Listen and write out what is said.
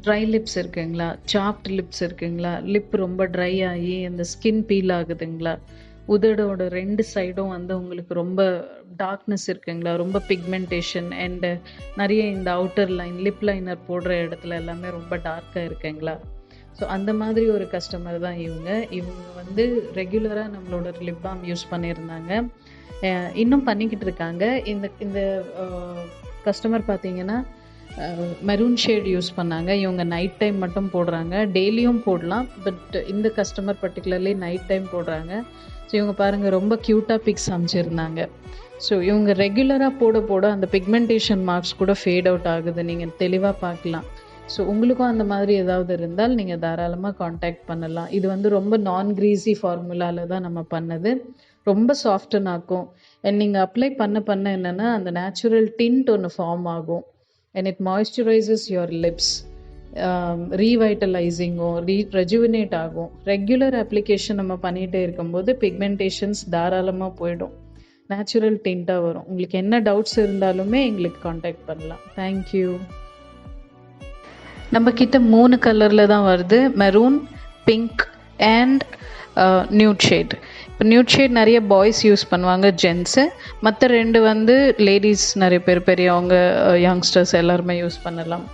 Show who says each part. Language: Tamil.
Speaker 1: ட்ரை லிப்ஸ் இருக்குங்களா? சாப்ட் லிப்ஸ் இருக்குங்களா? லிப் ரொம்ப ட்ரை ஆகி அந்த ஸ்கின் பீல் ஆகுதுங்களா? உதடோட 2 சைடும் வந்து உங்களுக்கு ரொம்ப டார்க்னஸ் இருக்குங்களா? ரொம்ப பிக்மெண்டேஷன் அண்ட் நெறைய இந்த அவுட்டர் லைன், லிப் லைனர் போடுற இடத்துல எல்லாமே ரொம்ப டார்க்கா இருக்குங்களா? ஸோ அந்த மாதிரி ஒரு கஸ்டமர் தான் இவங்க. இவங்க வந்து ரெகுலரா நம்மளோட லிப் பாம் யூஸ் பண்ணியிருந்தாங்க. இன்னும் பண்ணிக்கிட்டு இருக்காங்க. இந்த இந்த அ கஸ்டமர் பார்த்தீங்கன்னா, மெரூன் ஷேட் யூஸ் பண்ணாங்க. இவங்க நைட் டைம் மட்டும் போடுறாங்க. டெய்லியும் போடலாம். பட் இந்த கஸ்டமர் பர்ட்டிகுலர்லி நைட் டைம் போடுறாங்க. ஸோ இவங்க பாருங்க ரொம்ப க்யூட்டா பிக்ஸ் அனுப்பிச்சிருந்தாங்க. ஸோ இவங்க ரெகுலரா போட போட அந்த பிக்மெண்டேஷன் மார்க்ஸ் கூட ஃபேட் அவுட் ஆகுது. நீங்க தெளிவா பார்க்கலாம். ஸோ உங்களுக்கும் அந்த மாதிரி ஏதாவது இருந்தால் நீங்க தாராளமா கான்டாக்ட் பண்ணலாம். இது வந்து ரொம்ப நான் கிரீஸி ஃபார்முலால தான் நம்ம பண்ணது. ரொம்ப சாஃப்டன் ஆக்கும். அண்ட் நீங்க அப்ளை பண்ண பண்ண என்னன்னா, அந்த நேச்சுரல் டிண்ட் ஒண்ணு ஃபார்ம் ஆகும். And it moisturises your lips. ரீவைட்டலைசிங்கும் ரெஜுவினேட் ஆகும். ரெகுலர் அப்ளிகேஷன் நம்ம பண்ணிகிட்டே இருக்கும்போது பிக்மெண்டேஷன்ஸ் தாராளமாக போயிடும். நேச்சுரல் டிண்ட்டாக வரும். உங்களுக்கு என்ன டவுட்ஸ் இருந்தாலுமே எங்களுக்கு காண்டாக்ட் பண்ணலாம். தேங்க்யூ. நம்ம கிட்ட 3 கலரில் தான் வருது. Maroon, pink and nude shade. இப்போ நியூட் ஷேட் நிறைய பாய்ஸ் யூஸ் பண்ணுவாங்க, ஜென்ஸு. மற்ற 2 வந்து லேடிஸ், நிறைய பேர் பெரியவங்க, யங்ஸ்டர்ஸ் எல்லாருமே யூஸ் பண்ணலாம்.